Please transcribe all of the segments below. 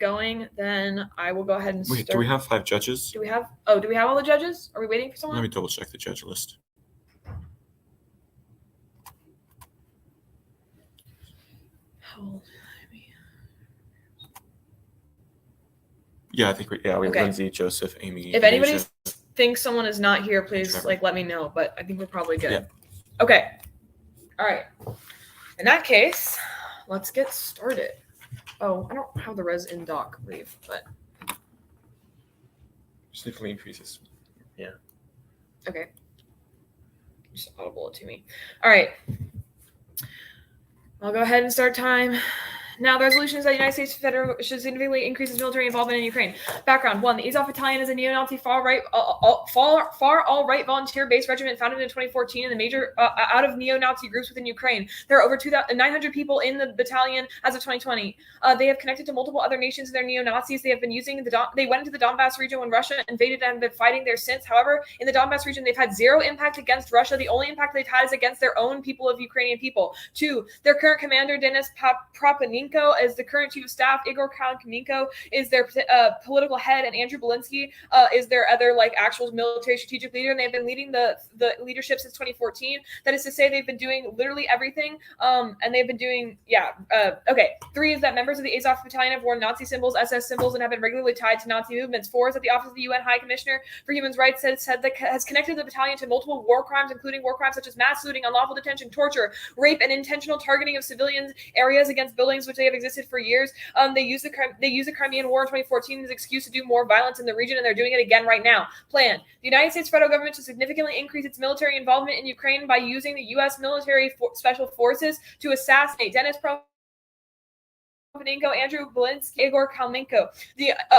going, then I will go ahead and Wait, do we have 5 judges? Do we have all the judges? Are we waiting for someone? Let me double check the judge list. How old? Yeah, I think we have Okay. Lindsay, Joseph, Amy. If anybody thinks someone is not here, please let me know. But I think we're probably good. Yeah. Okay. All right. In that case, let's get started. Oh, I don't have the res in doc brief, but significantly increases. Yeah. Okay. Just audible it to me. All right. I'll go ahead and start time. Now, the resolution is that the United States federal should significantly increase its military involvement in Ukraine. Background: 1. The Azov Battalion is a neo-Nazi far-right all-right volunteer-based regiment founded in 2014 in the major out of neo-Nazi groups within Ukraine. There are over 900 people in the battalion as of 2020. They have connected to multiple other nations. They're neo-Nazis. They have been using they went into the Donbass region when Russia invaded and have been fighting there since. However, in the Donbass region, they've had zero impact against Russia. The only impact they've had is against their own people of Ukrainian people. 2. Their current commander, Denis Propaninko, is the current chief of staff. Igor Kalminko is their political head, and Andrew Belinsky is their other actual military strategic leader. And they've been leading the leadership since 2014. That is to say, they've been doing literally everything. And they've been doing okay. 3 is that members of the Azov Battalion have worn Nazi symbols, SS symbols, and have been regularly tied to Nazi movements. 4 is that the Office of the UN High Commissioner for Human Rights has connected the battalion to multiple war crimes, including war crimes such as mass looting, unlawful detention, torture, rape, and intentional targeting of civilian areas against buildings which they have existed for years. They used the Crimean War in 2014 as an excuse to do more violence in the region, and they're doing it again right now. Plan: the United States federal government to significantly increase its military involvement in Ukraine by using the U.S. military special forces to assassinate Denis Propaninko, Andrew Belinsky, Igor Kalminko,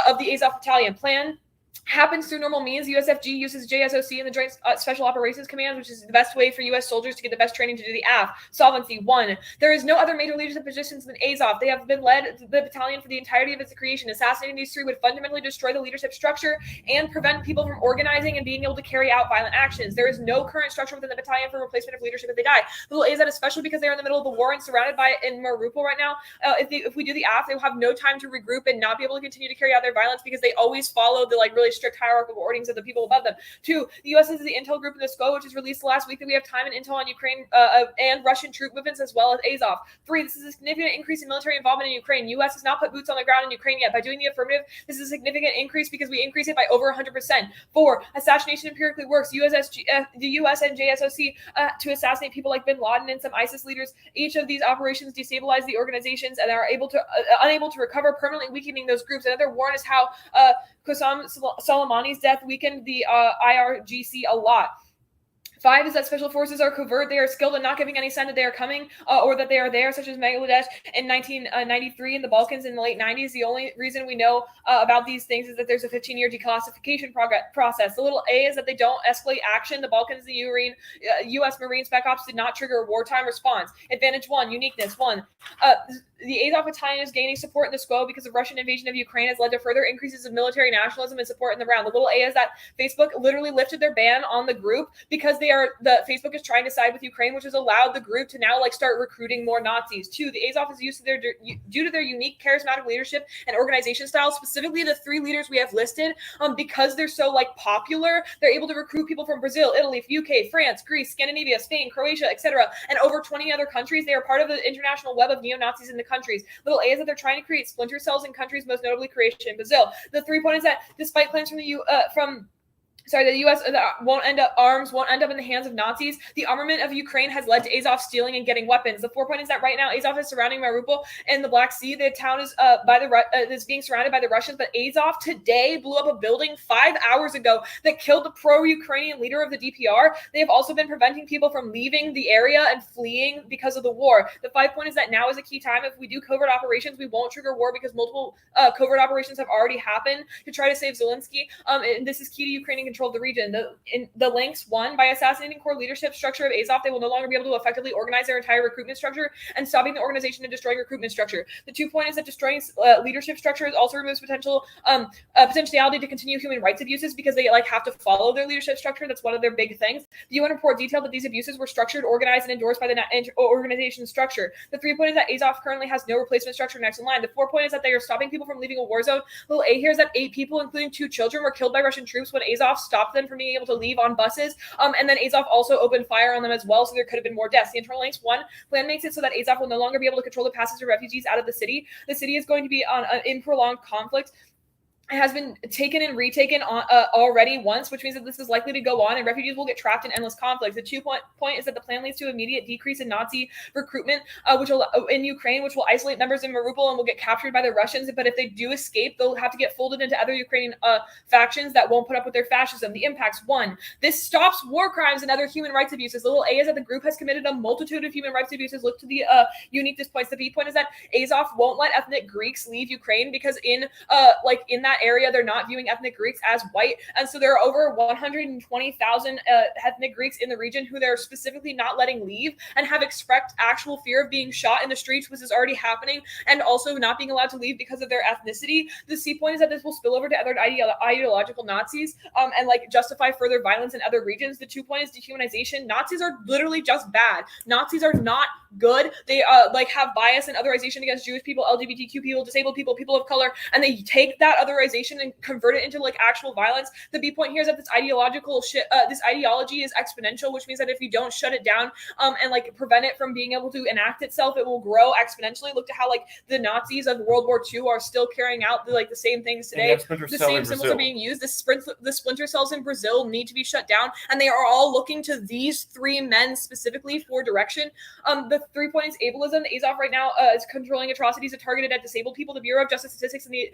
of the Azov Battalion. Plan happens through normal means. The USFG uses JSOC and the Joint Special Operations Command, which is the best way for U.S. soldiers to get the best training to do the AF. Solvency: 1. There is no other major leadership positions than Azov. They have been led the battalion for the entirety of its creation. Assassinating these 3 would fundamentally destroy the leadership structure and prevent people from organizing and being able to carry out violent actions. There is no current structure within the battalion for replacement of leadership if they die. Little AZ, especially because they're in the middle of the war and surrounded by in Mariupol right now, if we do the AF, they will have no time to regroup and not be able to continue to carry out their violence because they always follow the really strict hierarchical orders of the people above them. 2, the U.S. is the intel group in the SCO, which is released last week that we have time and intel on Ukraine and Russian troop movements as well as Azov. 3, this is a significant increase in military involvement in Ukraine. U.S. has not put boots on the ground in Ukraine yet. By doing the affirmative, this is a significant increase because we increase it by over 100%. 4, assassination empirically works. The U.S. and JSOC to assassinate people like Bin Laden and some ISIS leaders. Each of these operations destabilize the organizations and are unable to recover, permanently weakening those groups. Another warning is how Qasem Soleimani's death weakened the IRGC a lot. 5 is that special forces are covert. They are skilled at not giving any sign that they are coming or that they are there, such as Bangladesh in 1993 and the Balkans in the late 90s. The only reason we know about these things is that there's a 15-year declassification process. The little A is that they don't escalate action. The Balkans, the U.S. Marine Spec Ops did not trigger a wartime response. Advantage 1, uniqueness 1. The Azov Battalion is gaining support in the SCO because the Russian invasion of Ukraine has led to further increases of military nationalism and support in the ground. The little A is that Facebook literally lifted their ban on the group because Facebook is trying to side with Ukraine, which has allowed the group to now start recruiting more Nazis. 2, the Azov is used to due to their unique charismatic leadership and organization style, specifically the 3 leaders we have listed, because they're so popular, they're able to recruit people from Brazil, Italy, UK, France, Greece, Scandinavia, Spain, Croatia, etc., and over 20 other countries. They are part of the international web of neo-Nazis in the countries. Little A is that they're trying to create splinter cells in countries, most notably Croatia and Brazil. The 3 point is that despite plans from the U.S. won't end up in the hands of Nazis. The armament of Ukraine has led to Azov stealing and getting weapons. The 4 point is that right now Azov is surrounding Mariupol in the Black Sea. The town is is being surrounded by the Russians, but Azov today blew up a building 5 hours ago that killed the pro-Ukrainian leader of the DPR. They have also been preventing people from leaving the area and fleeing because of the war. The 5 point is that now is a key time. If we do covert operations, we won't trigger war because multiple covert operations have already happened to try to save Zelensky. And this is key to Ukrainian control of the region. The links, 1, by assassinating core leadership structure of Azov, they will no longer be able to effectively organize their entire recruitment structure and stopping the organization and destroying recruitment structure. The 2 point is that destroying leadership structure also removes potentiality to continue human rights abuses because they have to follow their leadership structure. That's one of their big things. The UN report detailed that these abuses were structured, organized, and endorsed by the organization structure. The 3 point is that Azov currently has no replacement structure next in line. The 4 point is that they are stopping people from leaving a war zone. Little A here is that 8 people, including 2 children, were killed by Russian troops when Azov stopped them from being able to leave on buses. And then Azov also opened fire on them as well, so there could have been more deaths. The internal links, 1, plan makes it so that Azov will no longer be able to control the passage of refugees out of the city. The city is going to be in prolonged conflict. It has been taken and retaken already once, which means that this is likely to go on and refugees will get trapped in endless conflicts. The 2 point is that the plan leads to immediate decrease in Nazi recruitment in Ukraine, which will isolate members in Mariupol and will get captured by the Russians. But if they do escape, they'll have to get folded into other Ukrainian factions that won't put up with their fascism. The impacts, 1, this stops war crimes and other human rights abuses. Little A is that the group has committed a multitude of human rights abuses. Look to the uniqueness points. The B point is that Azov won't let ethnic Greeks leave Ukraine because in that area they're not viewing ethnic Greeks as white, and so there are over 120,000 ethnic Greeks in the region who they're specifically not letting leave and have expressed actual fear of being shot in the streets, which is already happening, and also not being allowed to leave because of their ethnicity. The C point is that this will spill over to other ideological Nazis and justify further violence in other regions. The 2 point is dehumanization. Nazis are literally just bad. Nazis are not good. They have bias and otherization against Jewish people, LGBTQ people, disabled people, people of color, and they take that otherization and convert it into actual violence. The B point here is that this ideology is exponential, which means that if you don't shut it down and prevent it from being able to enact itself, it will grow exponentially. Look to how the Nazis of World War II are still carrying out the same things today. The same symbols are being used. The splinter cells in Brazil need to be shut down, and they are all looking to these 3 men specifically for direction. The 3 point is ableism. Azov right now is controlling atrocities targeted at disabled people. The Bureau of Justice Statistics and the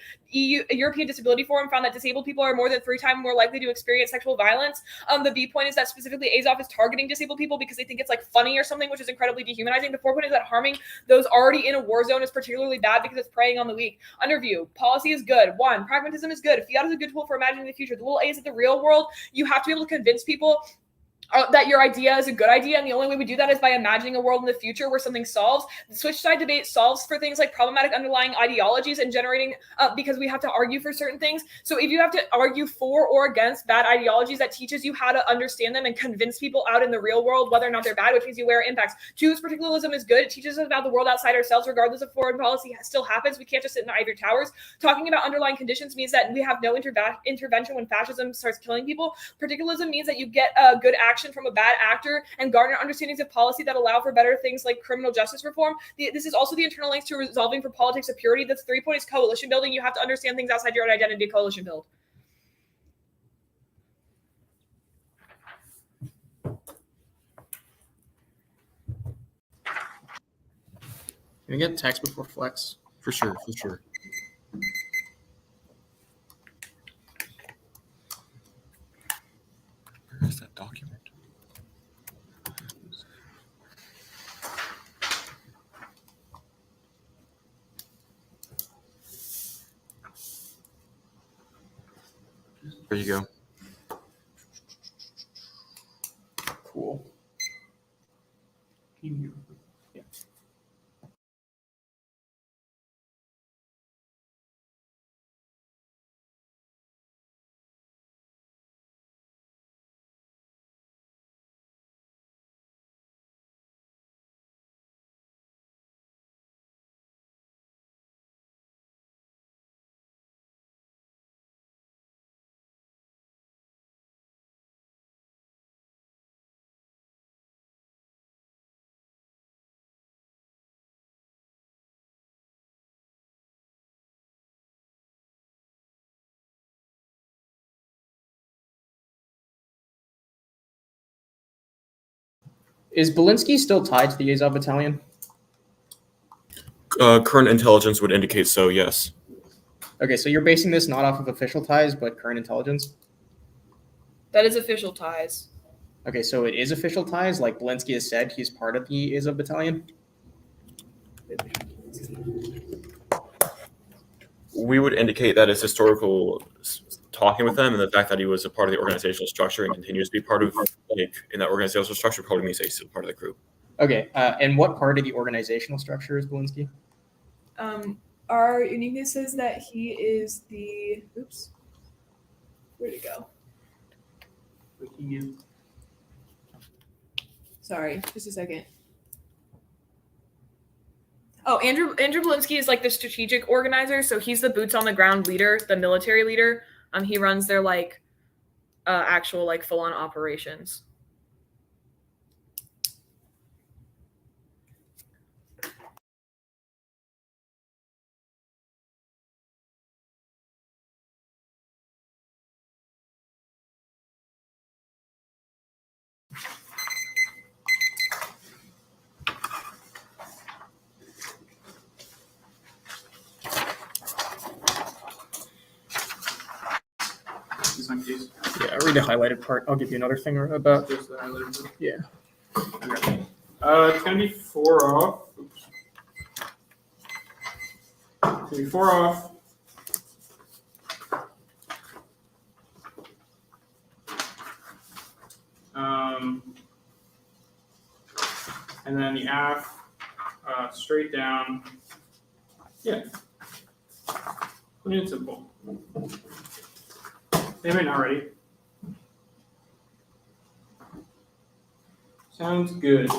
European Disability Forum found that disabled people are more than 3 times more likely to experience sexual violence. The B point is that specifically Azov is targeting disabled people because they think it's funny or something, which is incredibly dehumanizing. The 4 point is that harming those already in a war zone is particularly bad because it's preying on the weak. Underview, policy is good. 1, pragmatism is good. Fiat is a good tool for imagining the future. The little A is that the real world, you have to be able to convince people that your idea is a good idea, and the only way we do that is by imagining a world in the future where something solves. The switch side debate solves for things like problematic underlying ideologies and generating because we have to argue for certain things. So if you have to argue for or against bad ideologies, that teaches you how to understand them and convince people out in the real world whether or not they're bad, which means you wear impacts. 2 is particularism is good. It teaches us about the world outside ourselves, regardless of foreign policy still happens. We can't just sit in the ivory towers. Talking about underlying conditions means that we have no intervention when fascism starts killing people. Particularism means that you get good action from a bad actor and garner understandings of policy that allow for better things like criminal justice reform. This is also the internal links to resolving for politics of purity. That's 3 point is coalition building. You have to understand things outside your own identity. Coalition build. Can we get text before flex? For sure. Where is that document? There you go. Cool. Yeah. Is Belinsky still tied to the Azov battalion? Current intelligence would indicate so, yes. Okay, so you're basing this not off of official ties, but current intelligence? That is official ties. Okay, so it is official ties, like Belinsky has said, he's part of the Azov battalion? We would indicate that as historical talking with them, and the fact that he was a part of the organizational structure and continues to be part of like in that organizational structure probably means that he's still part of the group. Okay, and what part of the organizational structure is Belinsky? Our uniqueness says that he is the. Oops. Where'd it go? Sorry, just a second. Oh, Andrew Belinsky is like the strategic organizer, so he's the boots on the ground leader, the military leader. He runs their like actual like full on operations. Yeah, read the highlighted part. I'll give you another thing about. Just the highlighted part. Yeah. Okay. It's gonna be 4 off. Oops. It's gonna be 4 off. And then the aft, straight down. Yeah. Plain and simple. Damn it, not ready. Sounds good.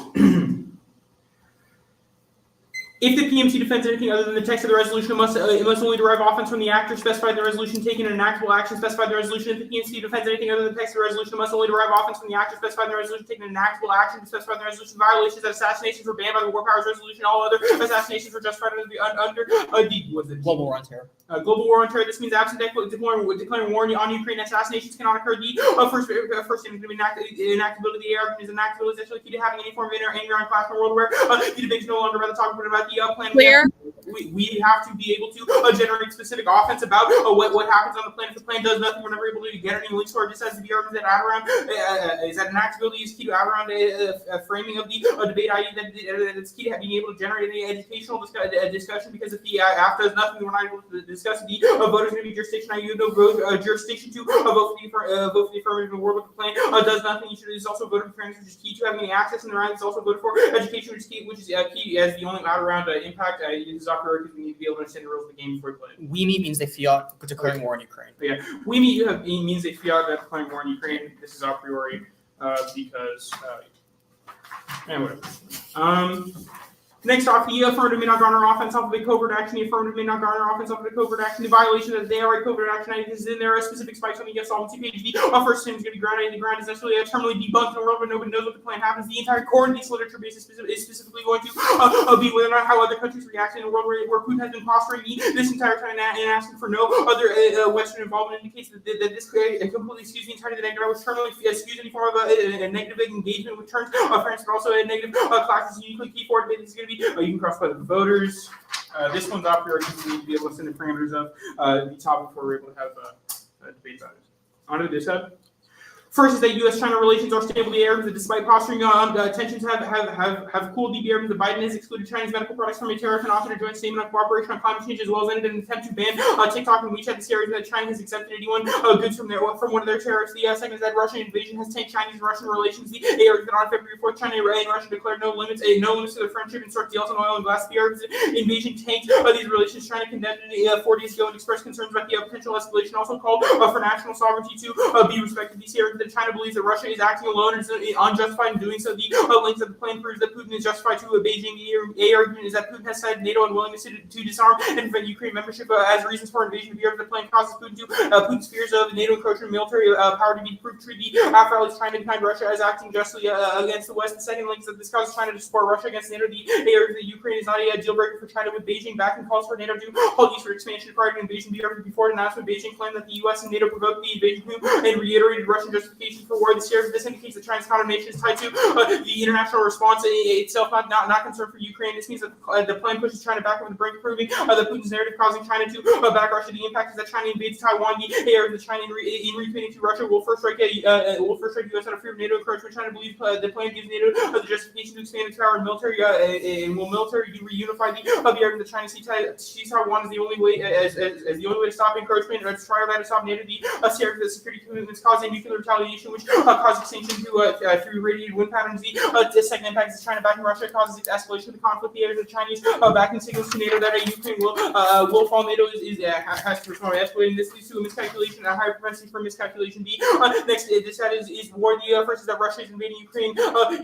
If the PMC defends anything other than the text of the resolution, it must only derive offense from the actor specified in the resolution taking an enactable action specified in the resolution. If the PMC defends anything other than the text of the resolution, it must only derive offense from the actor specified in the resolution taking an enactable action specified in the resolution. Violations of assassinations were banned by the War Powers Resolution. All other assassinations were justified under the Global war on terror. Global war on terror. This means absent declaring war on Ukraine, assassinations cannot occur. The first enactability of the AR is enactability essentially key to having any form of anger on class in a world where the debate is no longer about the topic but about the plan. Clear. We have to be able to generate specific offense about what happens on the plan. If the plan does nothing, we're never able to get any links or just as the argument that around is that enactability is key to around a framing of the debate, i.e. that it's key to being able to generate any educational discussion because if the AF does nothing, we're not able to discuss the voters going to be jurisdiction, i.e. no jurisdiction to vote for the affirmative in the world. If the plan does nothing, it's also voted for fairness, which is key to having any access in the round. It's also voted for education, which is key as the only around impact is occurred because we need to be able to understand the rules of the game before we play. Whiman means they fiat declaring war on Ukraine. But yeah, Whiman means they fiat declaring war on Ukraine. This is a priori because anyway. Next off, the affirmative may not garner offense off of a covert action. The affirmative may not garner offense off of a covert action. The violation of the ARI covert action is in there. Specific spikes on the solvency page. The first thing is going to be grounded. The ground is necessarily terminally debunked in a world where nobody knows what the plan happens. The entire core in this literature base is specifically going to be whether or not how other countries react in a world where Putin has been posturing this entire time and asking for no other Western involvement indicates that this completely skews the entirety of the negative, which terminally skews any form of a negative engagement with terms of France, but also a negative class is uniquely key for it. This is going to be you can cross by the voters. This one's off here because we need to be able to send the parameters of the topic before we're able to have a debate about it. On to this side. First is that U.S.-China relations are stable. The areas that, despite posturing tensions, have cooled. The areas that Biden has excluded Chinese medical products from a tariff and authored a joint statement on cooperation on climate change, as well as ended an attempt to ban TikTok and WeChat. This area that China has accepted 81 goods from one of their tariffs. The second is that Russian invasion has tanked Chinese and Russian relations. The areas that on February 4th, China and Russia declared no limits to their friendship and struck deals on oil and gas. The areas invasion tanked these relations. China condemned it 4 days ago and expressed concerns about the potential escalation. Also called for national sovereignty to be respected. These areas that China believes that Russia is acting alone and is unjustified in doing so. The links of the plan proves that Putin is justified to Beijing. The argument is that Putin has cited NATO unwillingness to disarm and prevent Ukraine membership as reasons for invasion. The plan causes Putin's fears of NATO encroachment military power to be proved true. The allies China behind Russia as acting justly against the West. The second link is that this causes China to support Russia against NATO. The argument that Ukraine is not a deal breaker for China with Beijing back and calls for NATO to hold eastward expansion prior to invasion. The argument before the announcement, Beijing claimed that the U.S. and NATO provoked the invasion and reiterated Russian justification justification for war this year. This indicates that China's condemnation is tied to the international response itself, not concern for Ukraine. This means that the plan pushes China back over the brink, proving that Putin's narrative causing China to back Russia. The impact is that China invades Taiwan. The area of China in retreating to Russia will first strike U.S. out of fear of NATO encroachment. China believes the plan gives NATO the justification to expand its power and military and will military reunify the area of the China sees Taiwan as the only way to stop encroachment or to try to stop NATO. The security commitments causing nuclear retaliation, which causes extinction through radiated wind patterns. The second impact is China backing Russia causes the escalation of the conflict. The areas of Chinese backing signals to NATO that Ukraine will fall. NATO has to respond by escalating. This leads to a miscalculation, a higher propensity for miscalculation. Next, this is war. The first is that Russia is invading Ukraine.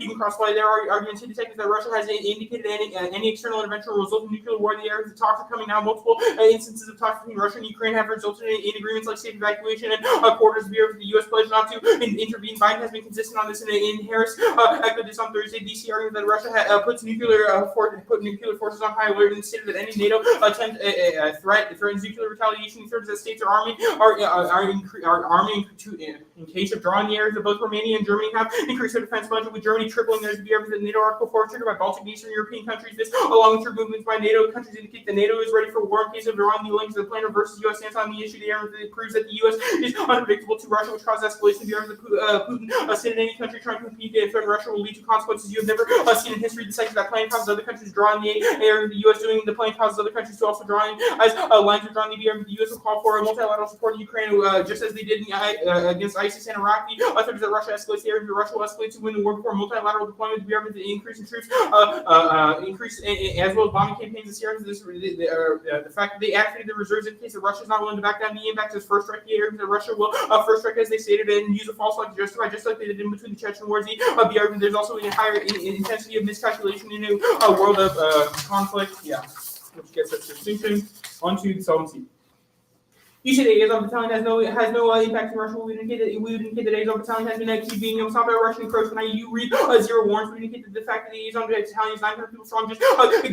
Even cross-fly, there are arguments in the second that Russia has indicated any external intervention will result in nuclear war. The areas of talks are coming now. Multiple instances of talks between Russia and Ukraine have resulted in agreements like safe evacuation and quarters of the U.S. pledge not to intervene. Biden has been consistent on this, and Harris echoed this on Thursday. DC argued that Russia puts nuclear forces on high alert and stated that any NATO attempt threatens nuclear retaliation. He threatens that states are arming in case of drawing the areas of both Romania and Germany have increased their defense budget, with Germany tripling theirs. The areas of NATO Article 4 triggered by Baltic and Eastern European countries. This, along with troop movements by NATO countries, indicate that NATO is ready for war in case of drawing the links. The plan reverses U.S. stance on the issue. The area proves that the U.S. is unpredictable to Russia, which causes escalation. The areas of Putin stated any country trying to compete and threaten Russia will lead to consequences you have never seen in history. The second that plan causes other countries drawing the area of the U.S. doing the plan causes other countries to also drawing as lines are drawn. The area of the U.S. will call for a multilateral support in Ukraine, just as they did against ISIS and Iraq. The third is that Russia escalates the area of Russia will escalate to win the war before multilateral deployment. The area of the increase in troops, increase as well as bombing campaigns this year. The fact that they activated the reserves in case of Russia is not willing to back down. The impact is first strike the area that Russia will first strike, as they stated, and use a false flag to justify, just like they did in between the Chechen wars. The argument there's also a higher intensity of miscalculation in a world of conflict. Yeah, which gets us distinction onto the solvency. You say the Azov Battalion has no impact in Russia. We would indicate that Azov Battalion has been keep being stopped by Russian encroachment. You read zero warrants. We indicate that the fact that the Azov Battalion is 900 people strong, just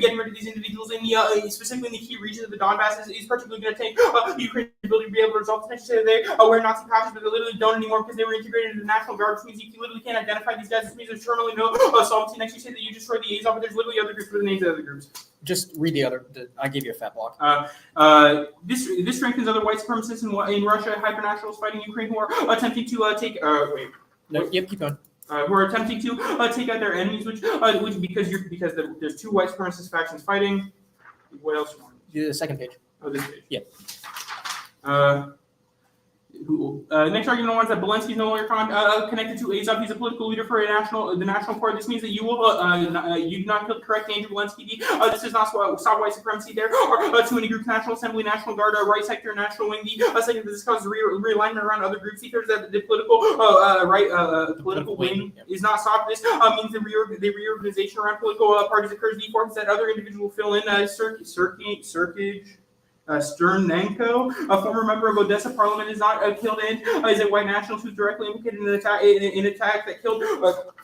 getting rid of these individuals in the specifically in the key regions of the Donbass is particularly going to take Ukraine's ability to be able to resolve the tension. They wear Nazi patches, but they literally don't anymore because they were integrated into the National Guard, which means you literally can't identify these guys. This means there's terminally no solvency. Next, you say that you destroyed the Azov, but there's literally other groups with the names of other groups. Just read the other. I gave you a fat block. This strengthens other white supremacists in Russia, hypernationals fighting Ukraine who are attempting to take. Yep, keep going. Who are attempting to take out their enemies, which because there's two white supremacist factions fighting. What else? The second page. Oh, this page. Yeah. Next argument was that Zelensky is no longer connected to Azov. He's a political leader for the national court. This means that you will you do not kill the correct Andrew Zelensky. This does not stop white supremacy. There are too many groups: National Assembly, National Guard, right sector, National Wing. Second, this causes realignment around other groups. Third, that the political wing is not stopped. This means the reorganization around political parties occurs. The fourth is that other individuals fill in Sternenko, a former member of Odessa Parliament, is not killed in. Is a white nationalist who's directly implicated in an attack that killed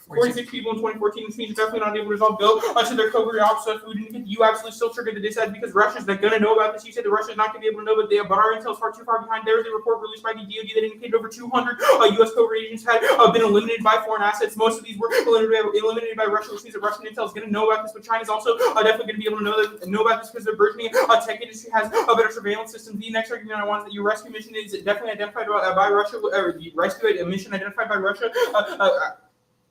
46 people in 2014. This means definitely not able to resolve. Go to their covert ops. So you absolutely still triggered the dissent because Russia's not going to know about this. You said the Russia's not going to be able to know, but our intel is far too far behind. There is a report released by the DoD that indicated over 200 U.S. covert agents had been eliminated by foreign assets. Most of these were eliminated by Russia, which means that Russian intel is going to know about this. But China's also definitely going to be able to know about this because their burgeoning tech industry has a better surveillance system. The next argument I want is that your rescue mission is definitely identified by Russia, or the rescue mission identified by Russia.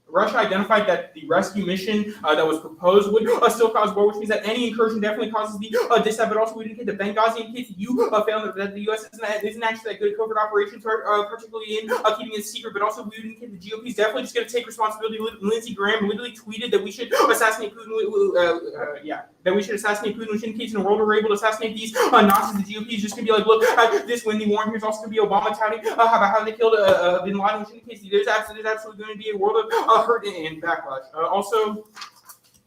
Russia identified that the rescue mission that was proposed would still cause war, which means that any incursion definitely causes the dissent, but also we indicate that Benghazi indicates that you found that the U.S. isn't actually that good at covert operations, particularly in keeping it secret, but also we would indicate the GOP is definitely just going to take responsibility. Lindsey Graham literally tweeted that we should assassinate Putin. That we should assassinate Putin, which indicates in a world where we're able to assassinate these Nazis, the GOP is just going to be like, look, this when the war here's also going to be Obama touting about how they killed Bin Laden, which indicates there's absolutely going to be a world of hurt and backlash. Also,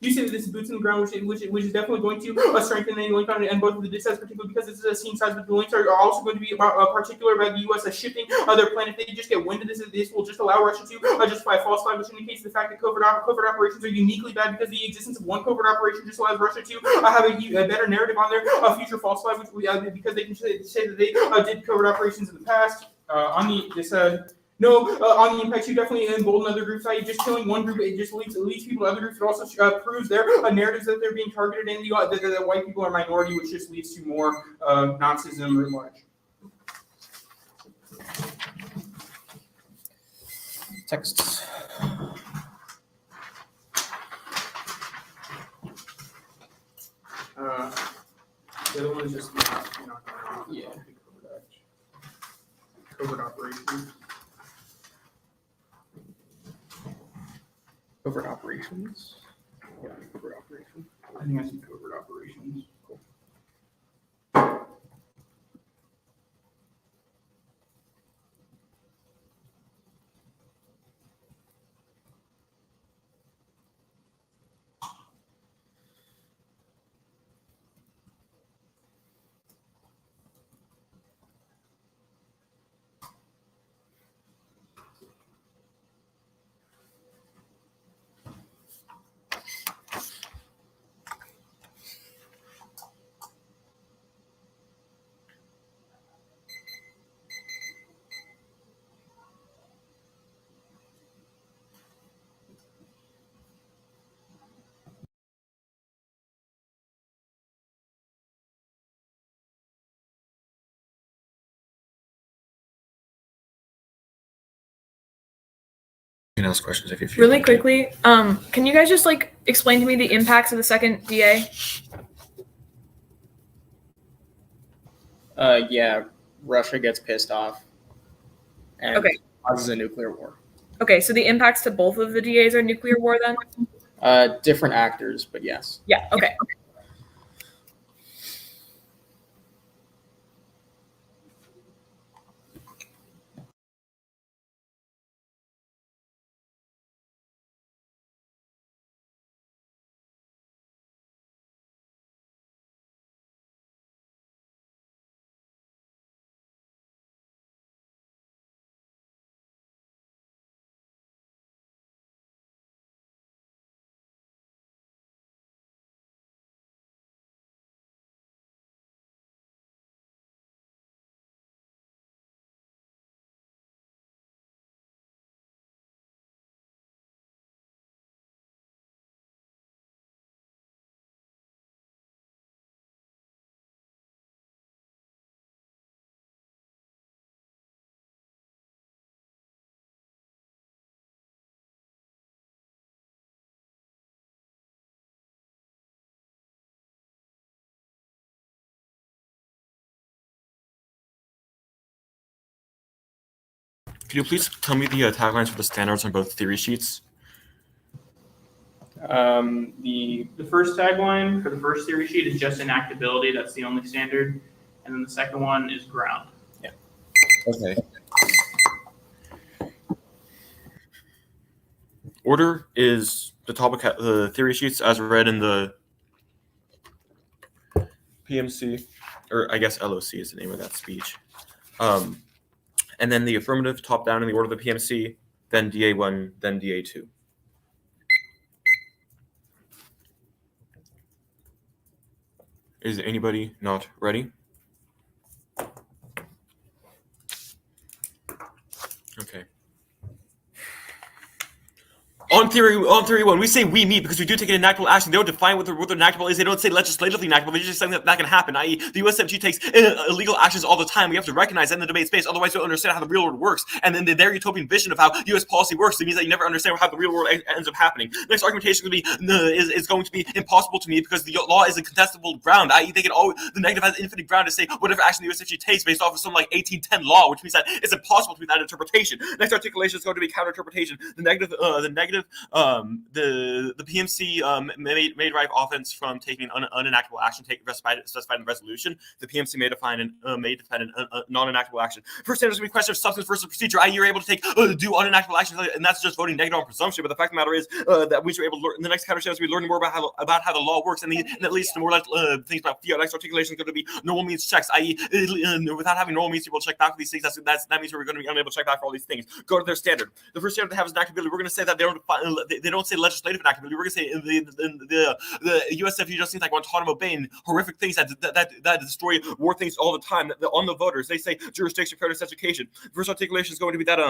you say that this is boots on the ground, which is definitely going to strengthen any link on it, and both of the dissents, particularly because it's a scene size, but the links are also going to be particular about the U.S. Shifting their plan. If they just get wind of this will just allow Russia to justify a false flag, which indicates the fact that covert operations are uniquely bad because the existence of one covert operation just allows Russia to have a better narrative on their future false flag, which because they can say that they did covert operations in the past. No, on the impacts, you definitely embolden other groups. I.e., just killing one group, it just leads people to other groups. It also proves their narratives that they're being targeted, and that white people are minority, which just leads to more Nazism writ large. Texts. The other one is just Yeah. Covert operations. Covert operations. Yeah, covert operation. I think I see covert operations. Cool. You can ask questions if you feel Really like it. quickly, can you guys just like explain to me the impacts of the second DA? Yeah, Russia gets pissed off and Okay. causes a nuclear war. Okay, so the impacts to both of the DAs are nuclear war then? Different actors, but yes. Yeah, okay. Could you please tell me the taglines for the standards on both theory sheets? The The first tagline for the first theory sheet is just enactability. That's the only standard. And then the second one is ground. Okay. Order is the topic, the theory sheets as read in the PMC, or I guess LOC is the name of that speech. And then the affirmative top down in the order of the PMC, then DA1, then DA2. Is anybody not ready? Okay. On theory one, we say we meet because we do take an enactable action. They don't define what the enactable is. They don't say legislatively enactable. They just say something that can happen, i.e. the USMG takes illegal actions all the time. We have to recognize that in the debate space. Otherwise, you don't understand how the real world works. And then their utopian vision of how U.S. policy works, it means that you never understand how the real world ends up happening. The next argumentation is going to be impossible to me because the law is a contestable ground, i.e. they can always, the negative has infinite ground to say whatever action the USMG takes based off of some like 1810 law, which means that it's impossible to be that interpretation. Next articulation is going to be counter-interpretation. The negative the PMC made right offense from taking unenactable action specified in the resolution. The PMC may define a non-enactable action. First standard is going to be question of substance versus procedure. I.e., you're able to do unenactable actions, and that's just voting negative on presumption. But the fact of the matter is that we should be able to learn. In the next counter is we learn more about how the law works, and that leads to more things about fiat. Next articulation is going to be normal means checks. I.e., without having normal means people check back for these things. That means we're going to be unable to check back for all these things. Go to their standard. The first standard they have is enactability. We're going to say that they don't say legislative enactability. We're going to say the USFU just seems like Guantanamo Bay and horrific things that destroy war things all the time. On the voters, they say jurisdiction, fairness, education. The first articulation is going to be that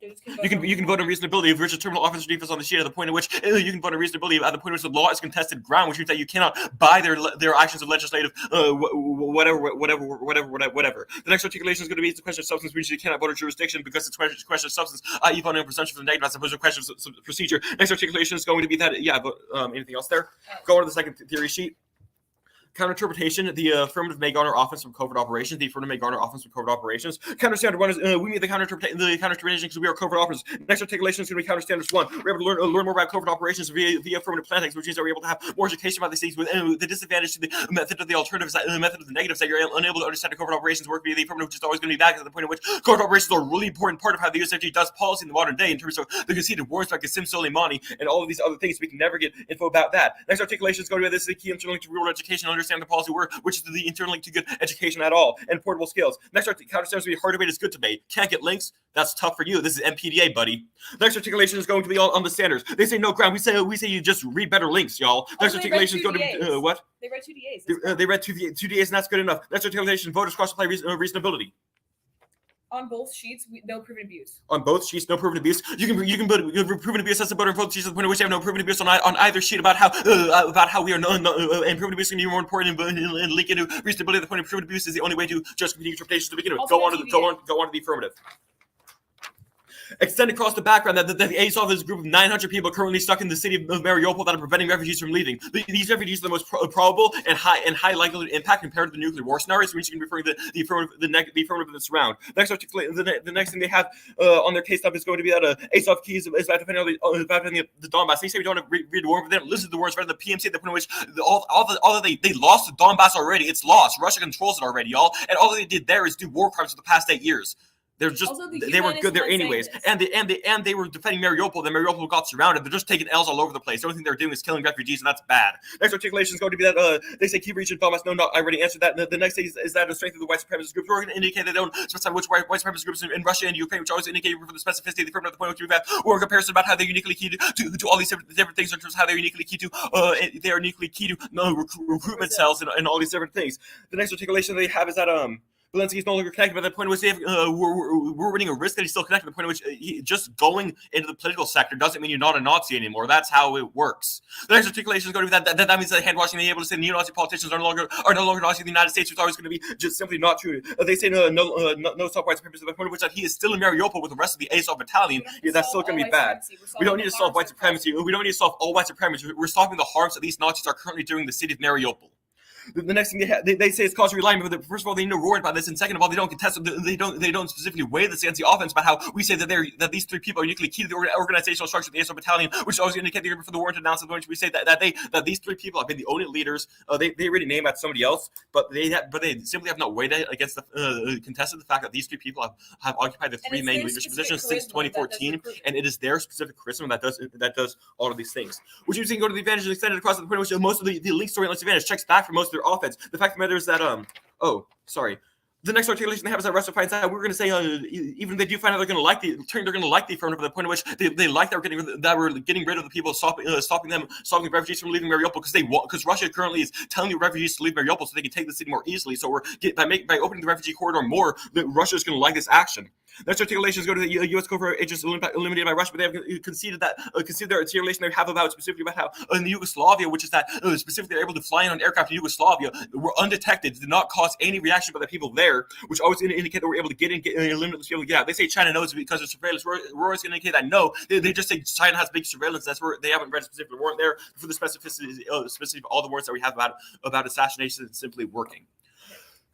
You can vote on reasonability of Richard's terminal offensive defense on the sheet at the point at which you can vote on reasonability at the point at which the law is contested ground, which means that you cannot buy their actions of legislative whatever. The next articulation is going to be the question of substance, which you cannot vote on jurisdiction because it's a question of substance, i.e. voting on presumption for the negative as opposed to a question of procedure. Next articulation is going to be that anything else there? Go on to the second theory sheet. Counterinterpretation: the affirmative may garner offense from covert operations. The affirmative may garner offense from covert operations. Counterstandard one is we meet the counterinterpretation because we are covert operations. Next articulation is going to be counterstandards one. We're able to learn more about covert operations via affirmative plan text, which means that we're able to have more education about these things. With the disadvantage to the method of the alternatives, the method of the negatives, that you're unable to understand how covert operations work via the affirmative, which is always going to be bad. At the point at which covert operations are a really important part of how the USFG does policy in the modern day in terms of the conceded wars like Qasim Soleimani and all of these other things. We can never get info about that. Next articulation is going to be this is the key internal link to rural education, understand the policy work, which is the internal link to good education at all, and portable skills. Next counterstandard is going to be hard debate is good debate. Can't get links? That's tough for you. This is NPTE, buddy. Next articulation is going to be on the standards. They say no ground. We say you just read better links, y'all. Next articulation is going to be what? They read 2 DAs. They read two DAs, and that's good enough. Next articulation: voters cross-apply reasonability. On both sheets, no proven abuse. On both sheets, no proven abuse. You can put proven abuse as a voter on both sheets at the point at which they have no proven abuse on either sheet about how we are and proven abuse is going to be more important and link into reasonability. At the point of proven abuse is the only way to judge competing interpretations to begin with. Go on to the affirmative. Extend across the background that the ASOF is a group of 900 people currently stuck in the city of Mariupol that are preventing refugees from leaving. These refugees are the most probable and high likelihood impact compared to the nuclear war scenario, so we can refer to the affirmative that's around. The next thing they have on their case stuff is going to be that ASOF keys is about defending the Donbass. They say we don't have to read the war, but they don't listen to the words read the PMC at the point in which they lost the Donbass already. It's lost. Russia controls it already, y'all. And all they did there is do war crimes for the past 8 years. They're just they were good there anyways, and they were defending Mariupol. Then Mariupol got surrounded. They're just taking L's all over the place. The only thing they're doing is killing refugees, and that's bad. Next articulation is going to be that they say key region Donbass. No, I already answered that. The next thing is that the strength of the white supremacist groups. We're going to indicate that they don't specify which white supremacist groups in Russia and Ukraine, which always indicate for the specificity of the affirmative at the point which we've had or a comparison about how they're uniquely key to all these different things in terms of how they're uniquely key to recruitment cells and all these different things. The next articulation they have is that Zelensky is no longer connected, but at the point at which they have, we're running a risk that he's still connected. At the point at which just going into the political sector doesn't mean you're not a Nazi anymore. That's how it works. The next articulation is going to be that means that hand washing, they're able to say neo-Nazi politicians are no longer Nazi in the United States, which is always going to be just simply not true. They say no stop white supremacy. At the point at which that he is still in Mariupol with the rest of the Azov battalion. Yeah, that's still going to be bad. We don't need to solve white supremacy. We don't need to solve all white supremacy. We're stopping the harms that these Nazis are currently doing in the city of Mariupol. The next thing they say is cause realignment. But first of all, they need to worry about this, and second of all, they don't contest. They don't specifically weigh this against the offense about how we say that these three people are uniquely key to the organizational structure of the ASO battalion, which always indicate they're for the warrant announcement. Which we say that these three people have been the only leaders. They already name at somebody else, but they simply have not weighed it against the contested the fact that these three people have occupied the three main leadership positions since 2014, and it is their specific charisma that does all of these things. Which you can go to the advantage and extend it across the point which most of the link story and advantage checks back for most of their offense. The fact of the matter is that the next articulation they have is that Russia finds out we're going to say even if they do find out they're going to like the affirmative, the point at which they like that we're getting rid of the people stopping the refugees from leaving Mariupol because Russia currently is telling the refugees to leave Mariupol so they can take the city more easily. So by opening the refugee corridor more, Russia is going to like this action. Next articulations go to the U.S. covert agents eliminated by Russia, but they have conceded their articulation they have about specifically about how in Yugoslavia, which is that specifically they're able to fly in on aircraft in Yugoslavia, were undetected, did not cause any reaction by the people there, which always indicate that we're able to get in, eliminate those people to get out. They say China knows because of surveillance. We're always going to indicate that no, they just say China has big surveillance. That's where they haven't read specifically weren't there for the specificity of all the words that we have about assassination simply working.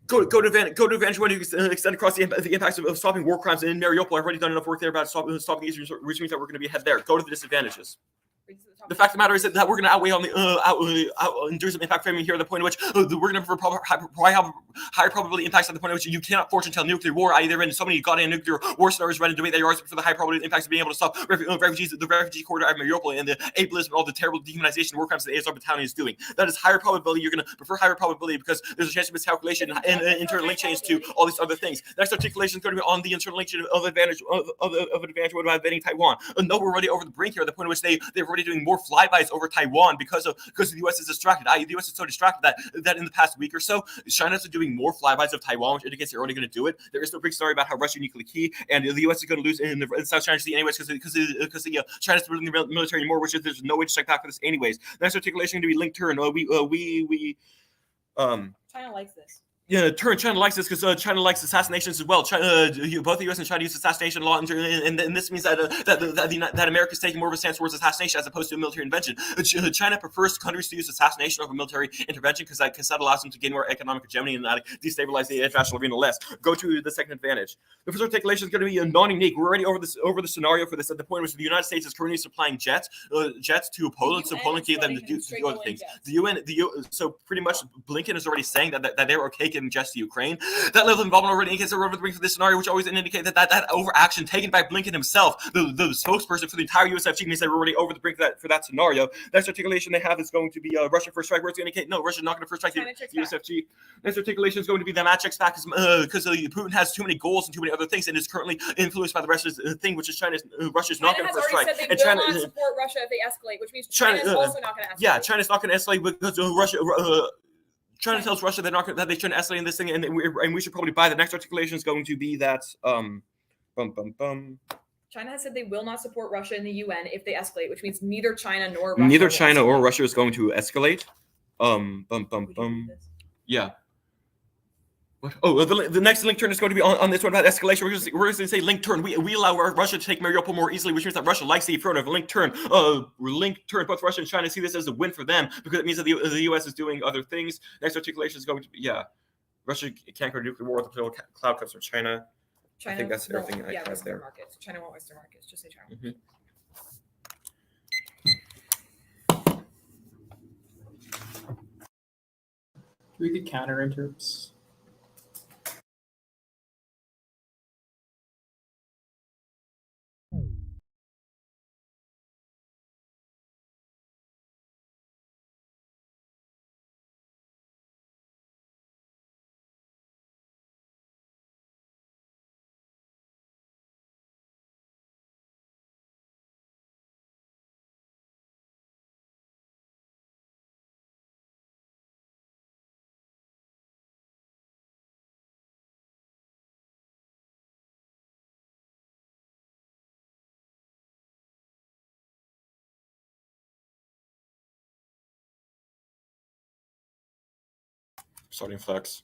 Go to advantage when you extend across the impacts of stopping war crimes in Mariupol. I've already done enough work there about stopping these, which means that we're going to be ahead there. Go to the disadvantages. The fact of the matter is that we're going to outweigh on the in terms of impact framing here at the point at which we're going to have higher probability impacts at the point at which you cannot fortune tell nuclear war. Either in so many goddamn nuclear war scenarios ready to debate that you are for the high probability impacts of being able to stop refugees, the refugee corridor of Mariupol and the ableism and all the terrible dehumanization war crimes that the ASR battalion is doing. That is higher probability. You're going to prefer higher probability because there's a chance of miscalculation and internal link chains to all these other things. Next articulation is going to be on the internal link chain of advantage of advantage about invading Taiwan. No, we're already over the brink here at the point at which they've already already doing more flybys over Taiwan because the U.S. is distracted. The U.S. is so distracted that in the past week or so, China's doing more flybys of Taiwan, which indicates they're already going to do it. There is no big story about how Russia uniquely key, and the U.S. is going to lose in South China Sea anyways because China's building the military more, which is there's no way to strike back for this anyways. The next articulation is going to be linked turn. China likes this. Yeah, China likes this because China likes assassinations as well. Both the U.S. and China use assassination law, and this means that America is taking more of a stance towards assassination as opposed to a military intervention. China prefers countries to use assassination over military intervention because that allows them to gain more economic hegemony and destabilize the international arena less. Go to the second advantage. The first articulation is going to be non-unique. We're already over the scenario for this at the point which the United States is currently supplying jets to Poland, so Poland gave them to do other things. So pretty much Blinken is already saying that they're okay giving jets to Ukraine. That level of involvement already indicates they're over the brink for this scenario, which always indicate that overaction taken by Blinken himself, the spokesperson for the entire USFG, means they're already over the brink for that scenario. Next articulation they have is going to be Russia first strike, where it's going to indicate no, Russia's not going to first strike the USFG. Next articulation is going to be the match checks back because Putin has too many goals and too many other things and is currently influenced by the Russia's thing, which is Russia's not going to first strike. And China will not support Russia if they escalate, which means China's also not going to escalate. Yeah, China's not going to escalate because China tells Russia that they shouldn't escalate in this thing, and we should probably buy. The next articulation is going to be that China has said they will not support Russia in the UN if they escalate, which means neither China nor Russia is going to escalate. Yeah. What? Oh, the next link turn is going to be on this one about escalation. We're just going to say link turn. We allow Russia to take Mariupol more easily, which means that Russia likes the front of link turn. Link turn. Both Russia and China see this as a win for them because it means that the U.S. is doing other things. Next articulation is going to be Russia can't go to nuclear war with the cloud comes from China. I think that's everything I have there. Markets. China won't Western markets. Just say China. Mm-hmm. Read the counter interps. Starting flex.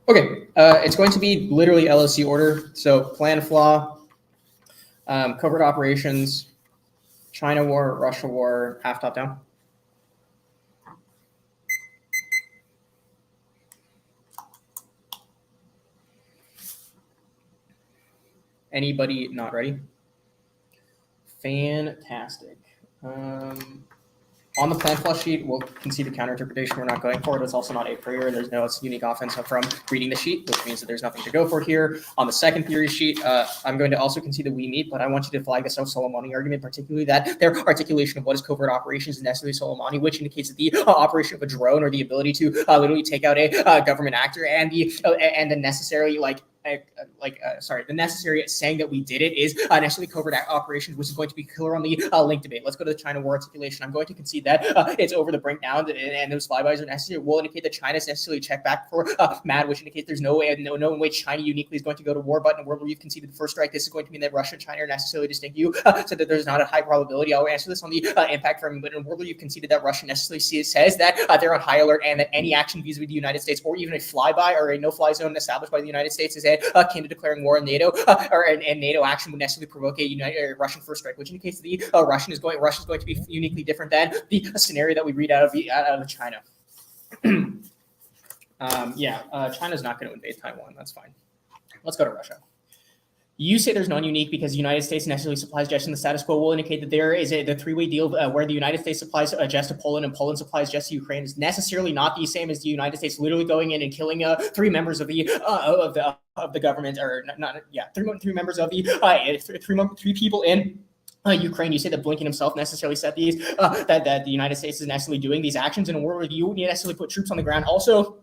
Okay, it's going to be literally LOC order. So plan flaw, covert operations, China war, Russia war, half top down. Anybody not ready? Fantastic. On the plan flaw sheet, we'll concede a counter interpretation. We're not going for it. It's also not a prayer. There's no unique offense from reading the sheet, which means that there's nothing to go for here. On the second theory sheet, I'm going to also concede that we meet, but I want you to flag the Soleimani argument, particularly that their articulation of what is covert operations is necessarily Soleimani, which indicates that the operation of a drone or the ability to literally take out a government actor and the necessary the necessary saying that we did it is necessarily covert operations, which is going to be clear on the link debate. Let's go to the China war articulation. I'm going to concede that it's over the brink now, and those flybys are necessary. Will indicate that China is necessarily checked back for MAD, which indicates there's no way China uniquely is going to go to war. But in a world where you've conceded the first strike, this is going to mean that Russia and China are necessarily distinct. You so that there's not a high probability. I'll answer this on the impact frame. But in a world where you've conceded that Russia necessarily says that they're on high alert and that any action vis-a-vis the United States or even a flyby or a no-fly zone established by the United States is akin to declaring war on NATO, and NATO action would necessarily provoke a Russian first strike, which indicates the Russia is going to be uniquely different than the scenario that we read out of China. China's not going to invade Taiwan. That's fine. Let's go to Russia. You say there's non-unique because the United States necessarily supplies jets, and the status quo will indicate that there is the three-way deal where the United States supplies jets to Poland and Poland supplies jets to Ukraine is necessarily not the same as the United States literally going in and killing three members of the government, or three members of the three people in Ukraine. You say that Blinken himself necessarily said these that the United States is necessarily doing these actions in a war where you necessarily put troops on the ground. Also,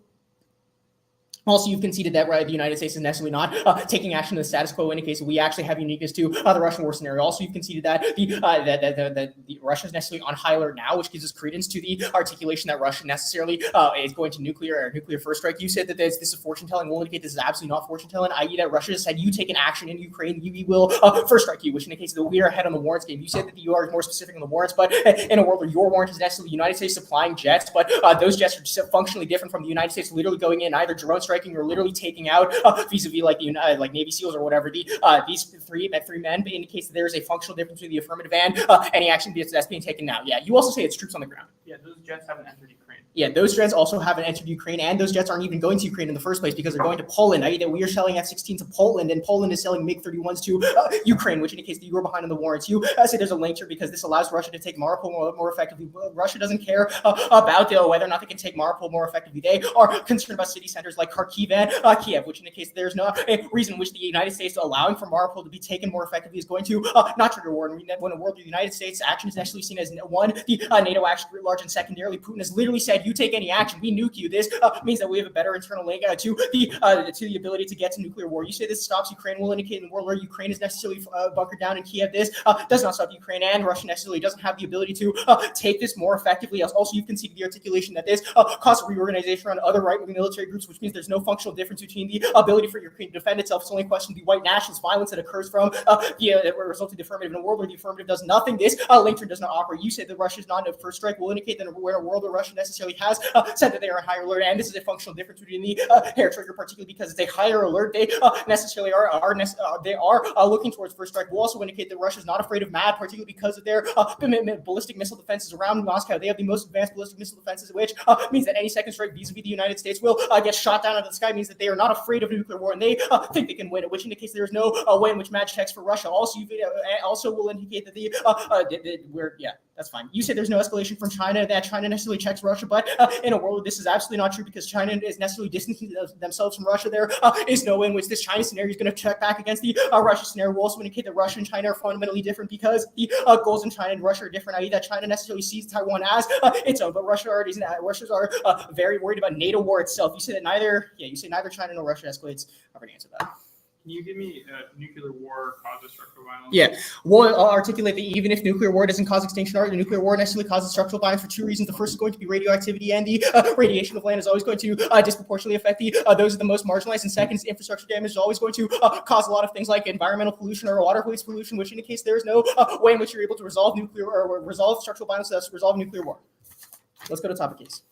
you've conceded that the United States is necessarily not taking action to the status quo indicates that we actually have uniqueness to the Russian war scenario. Also, you've conceded that the Russia is necessarily on high alert now, which gives us credence to the articulation that Russia necessarily is going to nuclear first strike. You said that this is fortune telling. We'll indicate this is absolutely not fortune telling, i.e. that Russia said you take an action in Ukraine, we will first strike you, which indicates that we are ahead on the warrants game. You said that you are more specific on the warrants, but in a world where your warrant is necessarily the United States supplying jets, but those jets are just functionally different from the United States literally going in either drone striking or literally taking out vis-a-vis like the like Navy SEALs or whatever. These three men indicates that there is a functional difference between the affirmative and any action that's being taken now. Yeah, you also say it's troops on the ground. Yeah, those jets haven't entered Ukraine. Yeah, those jets also haven't entered Ukraine, and those jets aren't even going to Ukraine in the first place because they're going to Poland. I.e. that we are selling F-16 to Poland, and Poland is selling MiG-31s to Ukraine, which indicates that you are behind on the warrants. You say there's a link here because this allows Russia to take Mariupol more effectively. Russia doesn't care about whether or not they can take Mariupol more effectively. They are concerned about city centers like Kharkiv and Kiev, which indicates there's no reason in which the United States allowing for Mariupol to be taken more effectively is going to not trigger war. And when a world the United States action is necessarily seen as one, the NATO action writ large, and secondarily, Putin has literally said, you take any action, we nuke you. This means that we have a better internal link to the ability to get to nuclear war. You say this stops Ukraine, will indicate in a world where Ukraine is necessarily bunkered down in Kiev. This does not stop Ukraine, and Russia necessarily doesn't have the ability to take this more effectively. Also, you've conceded the articulation that this causes reorganization around other right-wing military groups, which means there's no functional difference between the ability for Ukraine to defend itself. It's only a question of the white nationalist violence that occurs from the resulting affirmative. In a world where the affirmative does nothing, this link does not operate. You said that Russia is not a first strike, will indicate that we're in a world where Russia necessarily has said that they are on higher alert, and this is a functional difference between the hair trigger, particularly because it's a higher alert. They necessarily are looking towards first strike. Will also indicate that Russia is not afraid of MAD, particularly because of their ballistic missile defenses around Moscow. They have the most advanced ballistic missile defenses, which means that any second strike vis-a-vis the United States will get shot down out of the sky. Means that they are not afraid of nuclear war, and they think they can win it, which indicates there is no way in which match checks for Russia. Also will indicate that that's fine. You say there's no escalation from China, that China necessarily checks Russia, but in a world where this is absolutely not true because China is necessarily distancing themselves from Russia. There is no way in which this China scenario is going to check back against the Russia scenario. Will also indicate that Russia and China are fundamentally different because the goals in China and Russia are different, i.e. that China necessarily sees Taiwan as its own, but Russians are very worried about NATO war itself. You say that neither China nor Russia escalates. I've already answered that. Can you give me nuclear war causes structural violence? Yeah, we'll articulate that even if nuclear war doesn't cause extinction, the nuclear war necessarily causes structural violence for two reasons. The first is going to be radioactivity, and the radiation of land is always going to disproportionately affect those are the most marginalized. And second is infrastructure damage is always going to cause a lot of things like environmental pollution or water waste pollution, which indicates there is no way in which you're able to resolve nuclear or resolve structural violence, thus resolve nuclear war. Let's go to topic case.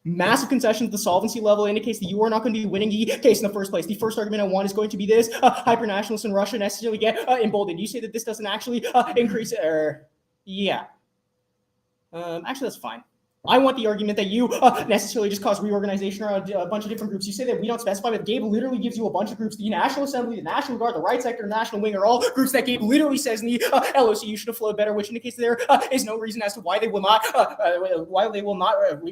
Massive concessions at the solvency level indicates that you are not going to be winning the case in the first place. The first argument I want is going to be this: hyper-nationalists in Russia necessarily get emboldened. You say that this doesn't actually increase. Actually, that's fine. I want the argument that you necessarily just cause reorganization around a bunch of different groups. You say that we don't specify, but Gabe literally gives you a bunch of groups. The National Assembly, the National Guard, the Right Sector, the National Wing are all groups that Gabe literally says in the LOC you should have flowed better, which indicates there is no reason as to why they will not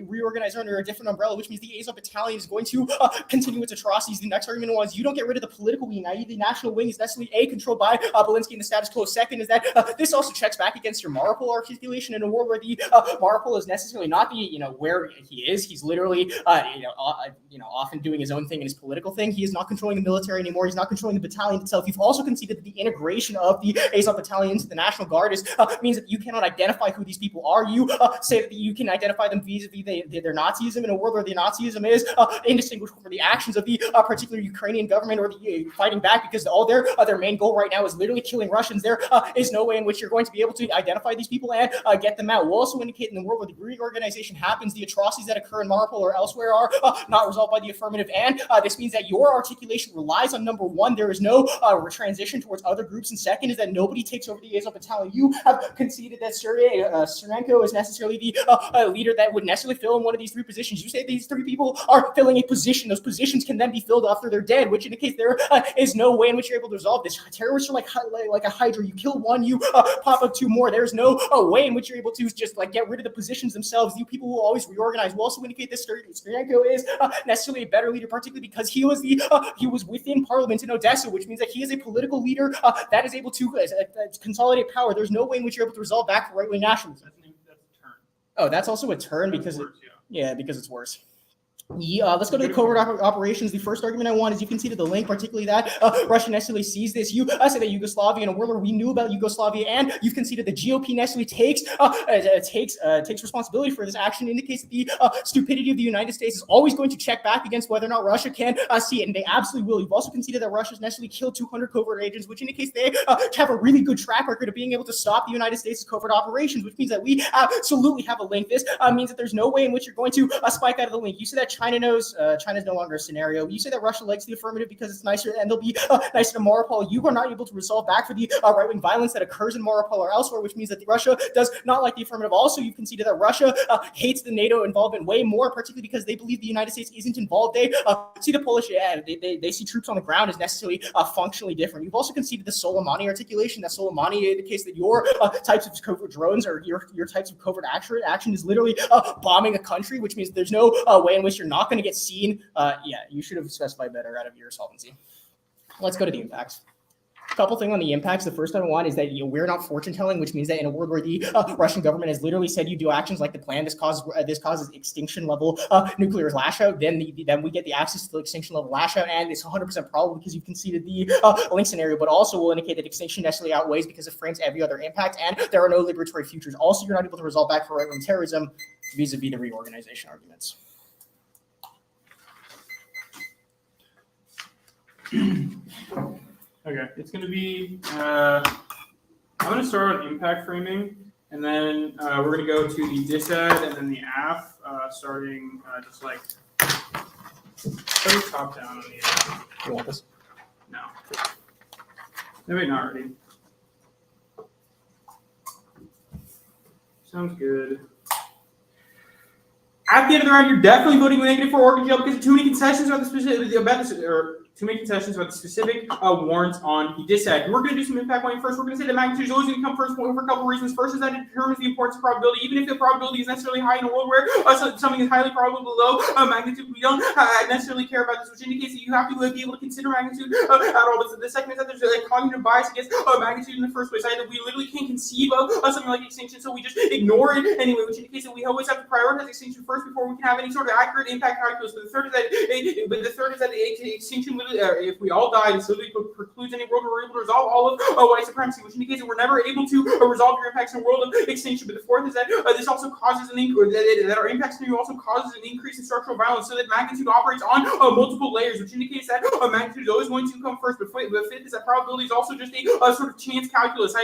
reorganize under a different umbrella, which means the Azov Battalion is going to continue its atrocities. The next argument was you don't get rid of the political wing, i.e. the National Wing is necessarily controlled by Belinsky and the status quo. Second is that this also checks back against your Mariupol articulation in a war where the Mariupol is necessarily not not the where he is. He's literally often doing his own thing and his political thing. He is not controlling the military anymore. He's not controlling the battalion itself. You've also conceded that the integration of the Azov battalion into the National Guard means that you cannot identify who these people are. You say that you can identify them vis-a-vis their Nazism in a world where the Nazism is indistinguishable from the actions of the particular Ukrainian government or the fighting back, because all their main goal right now is literally killing Russians. There is no way in which you're going to be able to identify these people and get them out. We'll also indicate in the world where the reorganization happens, the atrocities that occur in Mariupol or elsewhere are not resolved by the affirmative, and this means that your articulation relies on, number one, there is no transition towards other groups, and second is that nobody takes over the Azov battalion. You have conceded that Sergei Serenko is necessarily the leader that would necessarily fill in one of these three positions. You say these three people are filling a position. Those positions can then be filled after they're dead, which indicates there is no way in which you're able to resolve this. Terrorists are like a hydra. You kill one, you pop up two more. There's no way in which you're able to just get rid of the positions themselves. You people will always reorganize. We'll also indicate that Serenko is necessarily a better leader, particularly because he was within parliament in Odessa, which means that he is a political leader that is able to consolidate power. There's no way in which you're able to resolve back for right-wing nationalism. That's a turn. Oh, that's also a turn because Worse, because it's worse. Let's go to the covert operations. The first argument I want is you conceded the link, particularly that Russia necessarily sees this. You say that Yugoslavia, in a world where we knew about Yugoslavia, and you've conceded the GOP necessarily takes responsibility for this action, indicates that the stupidity of the United States is always going to check back against whether or not Russia can see it, and they absolutely will. You've also conceded that Russia's necessarily killed 200 covert agents, which indicates they have a really good track record of being able to stop the United States' covert operations, which means that we absolutely have a link. This means that there's no way in which you're going to spike out of the link. You said that China knows China's no longer a scenario. You say that Russia likes the affirmative because it's nicer and they'll be nicer to Mariupol. You are not able to resolve back for the right-wing violence that occurs in Mariupol or elsewhere, which means that Russia does not like the affirmative. Also, you conceded that Russia hates the NATO involvement way more, particularly because they believe the United States isn't involved. They see the Polish, they see troops on the ground as necessarily functionally different. You've also conceded the Soleimani articulation. That Soleimani indicates that your types of covert drones or your types of covert action is literally bombing a country, which means there's no way in which you're not going to get seen. You should have specified better out of your solvency. Let's go to the impacts. A couple things on the impacts. The first one I want is that we're not fortune telling, which means that in a world where the Russian government has literally said you do actions like the plan, this causes extinction level nuclear lash out. Then we get the access to the extinction level lash out, and it's 100% probable because you've conceded the link scenario. But also will indicate that extinction necessarily outweighs because it frames every other impact, and there are no liberatory futures. Also, you're not able to resolve back for right-wing terrorism vis-a-vis the reorganization arguments. Okay, it's going to be, I'm going to start with impact framing, and then we're going to go to the disad and then the af, starting just like top down on the af. You want this? No. Maybe not already. Sounds good. At the end of the round, you're definitely voting with negative for Oregon jail because too many concessions about the specific warrants on the dissad. We're going to do some impact weighing first. We're going to say the magnitude is always going to come first for a couple reasons. First is that it determines the importance of probability. Even if the probability is necessarily high in a world where something is highly probable low magnitude, we don't necessarily care about this, which indicates that you have to be able to consider magnitude at all. But the second is that there's a cognitive bias against magnitude in the first place. Either we literally can't conceive of something like extinction, so we just ignore it anyway, which indicates that we always have to prioritize extinction first before we can have any sort of accurate impact calculus. But the third is that the extinction, if we all die, this literally precludes any world where we're able to resolve all of white supremacy, which indicates that we're never able to resolve your impacts in a world of extinction. But the fourth is that this also causes an increase, that our impacts scenario also causes an increase in structural violence, so that magnitude operates on multiple layers, which indicates that magnitude is always going to come first. But fifth is that probability is also just a sort of chance calculus,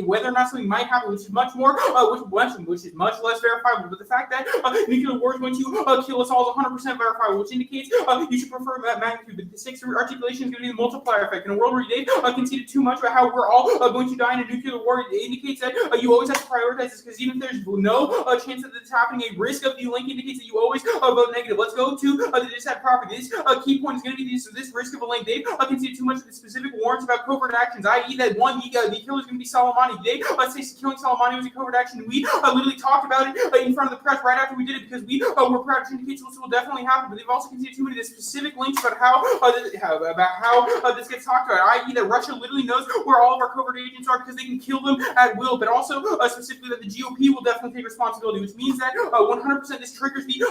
whether or not something might happen, which is much much less verifiable. But the fact that nuclear war is going to kill us all is 100% verifiable, which indicates you should prefer magnitude. But the sixth articulation is going to be the multiplier effect. In a world where they've conceded too much about how we're all going to die in a nuclear war, it indicates that you always have to prioritize this, because even if there's no chance that it's happening, a risk of the link indicates that you always vote negative. Let's go to the dissad property. This key point is going to be this risk of a link. They've conceded too much of the specific warrants about covert actions, i.e. that one, the killer is going to be Soleimani. They say killing Soleimani was a covert action, and we literally talked about it in front of the press right after we did it, because we were proud to indicate this will definitely happen. But they've also conceded too many of the specific links about how how this gets talked about, i.e. that Russia literally knows where all of our covert agents are because they can kill them at will, but also specifically that the GOP will definitely take responsibility, which means that 100% this triggers the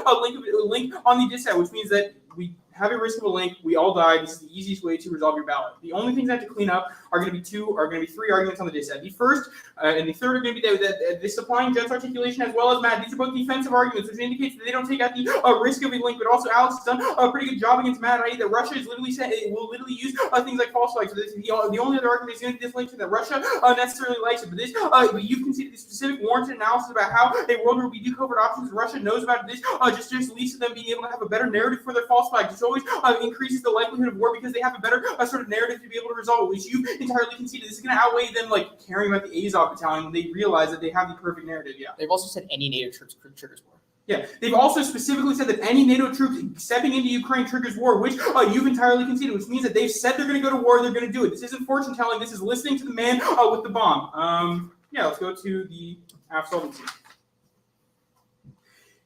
link on the dissent, which means that we have a risk of a link. We all die. This is the easiest way to resolve your ballot. The only things I have to clean up are going to be three arguments on the dissent. The first and the third are going to be the supplying Jet's articulation as well as Matt. These are both defensive arguments, which indicates that they don't take out the risk of a link. But also, Alex has done a pretty good job against Matt. I.e. that Russia is literally will literally use things like false flags. So this is the only other argument is going to be this link to that Russia necessarily likes it. But this, you can see the specific warranted analysis about how a world where we do covert options, Russia knows about this. Just leads to them being able to have a better narrative for their false flags. It's always increases the likelihood of war because they have a better sort of narrative to be able to resolve, which you entirely conceded. This is going to outweigh them like caring about the Azov battalion when they realize that they have the perfect narrative. Yeah. They've also said any NATO troops triggers war. Yeah, they've also specifically said that any NATO troops stepping into Ukraine triggers war, which you've entirely conceded, which means that they've said they're going to go to war, they're going to do it. This isn't fortune telling. This is listening to the man with the bomb. Yeah, let's go to the absolvency.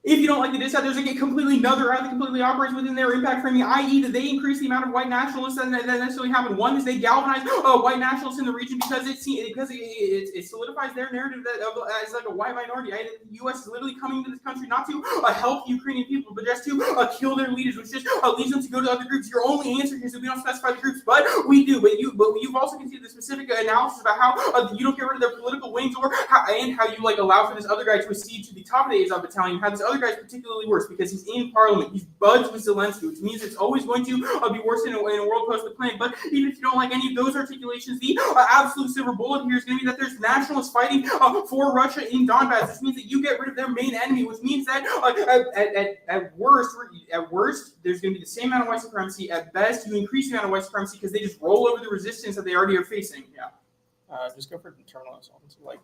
If you don't like the dissent, there's a completely another route that completely operates within their impact framing, i.e. that they increase the amount of white nationalists that necessarily happen. One is they galvanize white nationalists in the region because it solidifies their narrative that as like a white minority. The U.S. is literally coming to this country not to help Ukrainian people, but just to kill their leaders, which just leads them to go to other groups. Your only answer here is that we don't specify the groups, but we do. But you've also considered the specific analysis about how you don't get rid of their political wings or how you like allow for this other guy to accede to the top of the Azov battalion. How this other guy's particularly worse because he's in parliament. He's buds with Zelensky, which means it's always going to be worse in a world post the plan. But even if you don't like any of those articulations, the absolute silver bullet here is going to be that there's nationalists fighting for Russia in Donbass. This means that you get rid of their main enemy, which means that at worst, there's going to be the same amount of white supremacy. At best, you increase the amount of white supremacy because they just roll over the resistance that they already are facing. Yeah. Just go for terminal solvency. Like,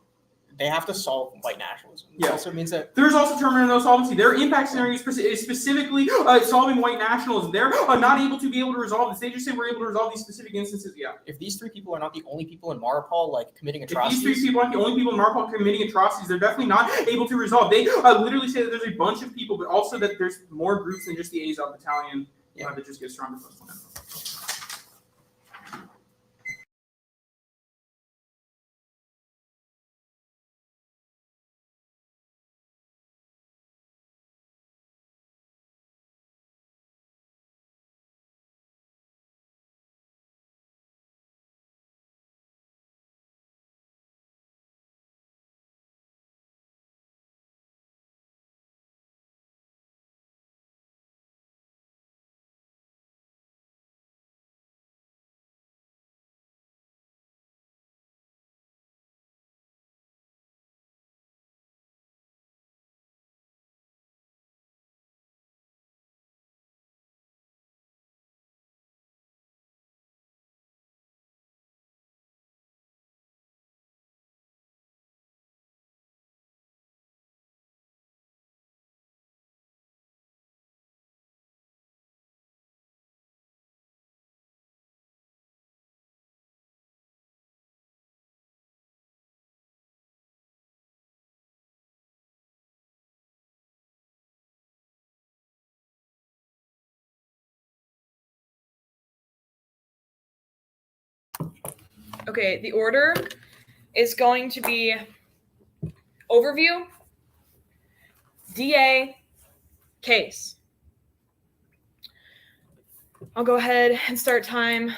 they have to solve white nationalism. Yeah. It also means that there's also terminal solvency. Their impact scenario is specifically solving white nationalism. They're not able to resolve this. They just say we're able to resolve these specific instances. Yeah. If these three people are not the only people in Mariupol like committing atrocities, if these three people aren't the only people in Mariupol committing atrocities, they're definitely not able to resolve. They literally say that there's a bunch of people, but also that there's more groups than just the Azov battalion that just get stronger. Okay, the order is going to be overview, DA, case. I'll go ahead and start time.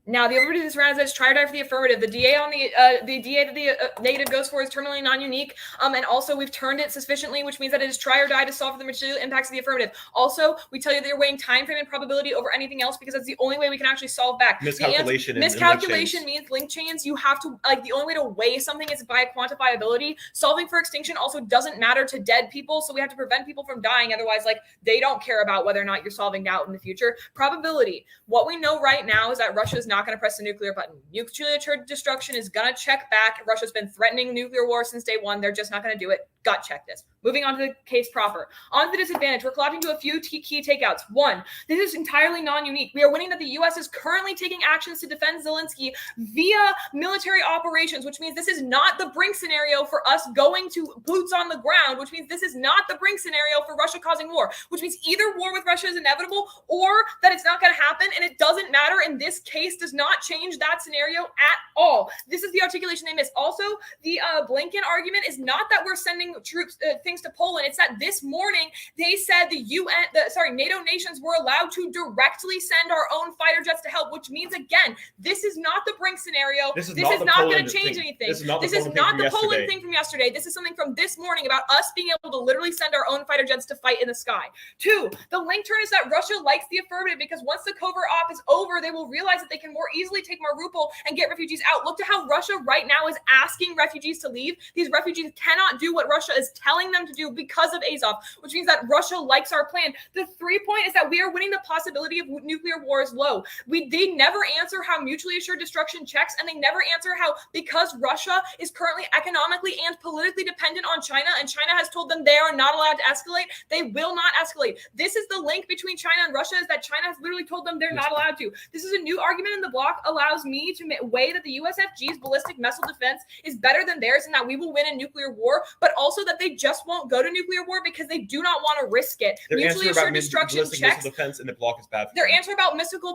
Now, the overview of this round is try or die for the affirmative. The DA on the DA that the negative goes for is terminally non-unique, and also we've turned it sufficiently, which means that it is try or die to solve for the material impacts of the affirmative. Also, we tell you that you're weighing time frame and probability over anything else because that's the only way we can actually solve back. Miscalculation. Miscalculation means link chains. You have to the only way to weigh something is by quantifiability. Solving for extinction also doesn't matter to dead people, so we have to prevent people from dying. Otherwise, they don't care about whether or not you're solving out in the future. Probability. What we know right now is that Russia is not going to press the nuclear button. Nuclear destruction is going to check back. Russia's been threatening nuclear war since day one. They're just not going to do it. Gut check this. Moving on to the case proper. On to the disadvantage, we're collapsing to a few key takeouts. One, this is entirely non-unique. We are winning that the U.S. is currently taking actions to defend Zelensky via military operations, which means this is not the brink scenario for us going to boots on the ground, which means this is not the brink scenario for Russia causing war, which means either war with Russia is inevitable or that it's not going to happen, and it doesn't matter in this case does not change that scenario at all. This is the articulation they miss. Also, the Blinken argument is not that we're sending troops, things to Poland. It's that this morning they said NATO nations were allowed to directly send our own fighter jets to help, which means again, this is not the brink scenario. This is not going to change anything. This is not the Poland thing from yesterday. This is something from this morning about us being able to literally send our own fighter jets to fight in the sky. Two, the link turn is that Russia likes the affirmative because once the covert op is over, they will realize that they can more easily take Mariupol and get refugees out. Look to how Russia right now is asking refugees to leave. These refugees cannot do what Russia is telling them to do because of Azov, which means that Russia likes our plan. The 3 point is that we are winning the possibility of nuclear war is low. They never answer how mutually assured destruction checks, and they never answer how, because Russia is currently economically and politically dependent on China, and China has told them they are not allowed to escalate, they will not escalate. This is the link between China and Russia, is that China has literally told them they're not allowed to. This is a new argument in the bloc, allows me to weigh that the USFG's ballistic missile defense is better than theirs and that we will win a nuclear war, but also that they just won't go to nuclear war because they do not want to risk it. Their Mutually assured destruction checks. Missile defense in the bloc is bad for Their them. answer about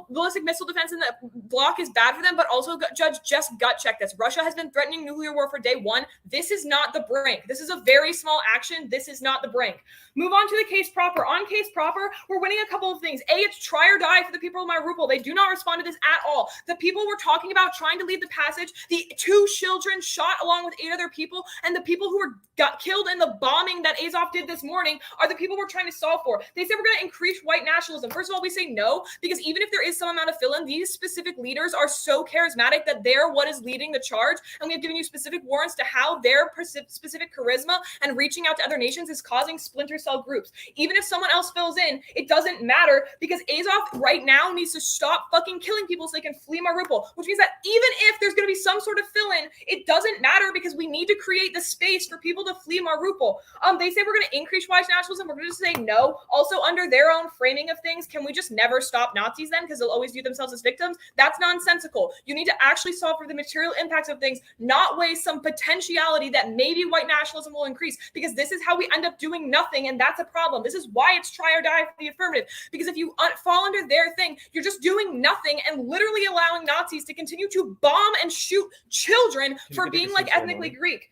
ballistic missile defense in the bloc is bad for them, but also, Judge, just gut check this. Russia has been threatening nuclear war for day one. This is not the brink. This is a very small action. This is not the brink. Move on to the case proper. On case proper, we're winning a couple of things. A, it's try or die for the people of Mariupol. They do not respond to this at all. The people we're talking about trying to leave the passage, the 2 children shot along with 8 other people, and the people who got killed in the bombing that Azov did this morning are the people we're trying to solve for. They said we're going to increase white nationalism. First of all, we say no, because even if there is some amount of fill-in, these specific leaders are so charismatic that they're what is leading the charge, and we have given you specific warrants to how their specific charisma and reaching out to other nations is causing splinter cell groups. Even if someone else fills in, it doesn't matter, because Azov right now needs to stop fucking killing people so they can flee Mariupol, which means that even if there's going to be some sort of fill-in, it doesn't matter because we need to create the space for people to flee Mariupol. They say we're going to increase white nationalism. We're going to say no. Also, under their own framing of things, can we just never stop Nazis then? Because they'll always view themselves as victims. That's nonsensical. You need to actually solve for the material impacts of things, not weigh some potentiality that maybe white nationalism will increase, because this is how we end up doing nothing, and that's a problem. This is why it's try or die for the affirmative, because if you fall under their thing, you're just doing nothing and literally allowing Nazis to continue to bomb and shoot children for being like ethnically Greek.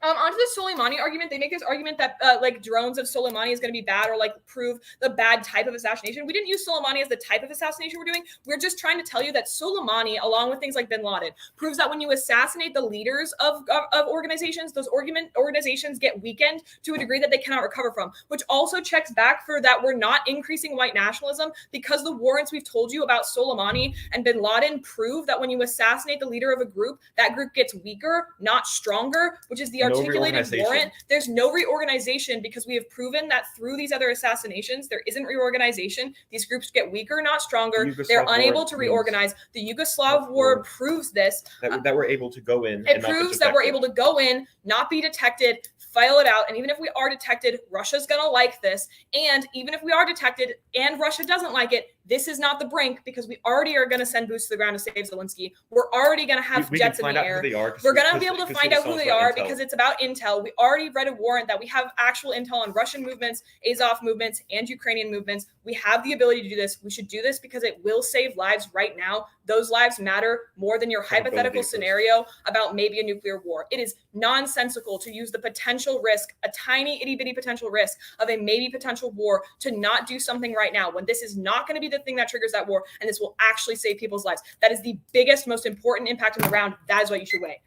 Onto the Soleimani argument, they make this argument that like drones of Soleimani is going to be bad or like prove the bad type of assassination. We didn't use Soleimani as the type of assassination we're doing. We're just trying to tell you that Soleimani, along with things like bin Laden, proves that when you assassinate the leaders of organizations, those organizations get weakened to a degree that they cannot recover from, which also checks back for that we're not increasing white nationalism, because the warrants we've told you about Soleimani and bin Laden prove that when you assassinate the leader of a group, that group gets weaker, not stronger, which is the articulated warrant. There's no reorganization, because we have proven that through these other assassinations, there isn't reorganization. These groups get weaker, not stronger. They're unable to reorganize. The Yugoslav war proves this. That we're able to go in. It proves that we're able to go in, not be detected, file it out. And even if we are detected, Russia's going to like this. And even if we are detected and Russia doesn't like it, this is not the brink, because we already are going to send boots to the ground to save Zelensky. We're already going to have jets in the air. We're going to be able to find out who they are because it's about intel. We already read a warrant that we have actual intel on Russian movements, Azov movements, and Ukrainian movements. We have the ability to do this. We should do this because it will save lives right now. Those lives matter more than your hypothetical scenario about maybe a nuclear war. It is nonsensical to use the potential risk, a tiny itty bitty potential risk of a maybe potential war, to not do something right now when this is not going to be the thing that triggers that war, and this will actually save people's lives. That is the biggest, most important impact in the round. That is what you should weigh.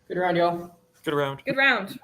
Good round, y'all. Good round. Good round.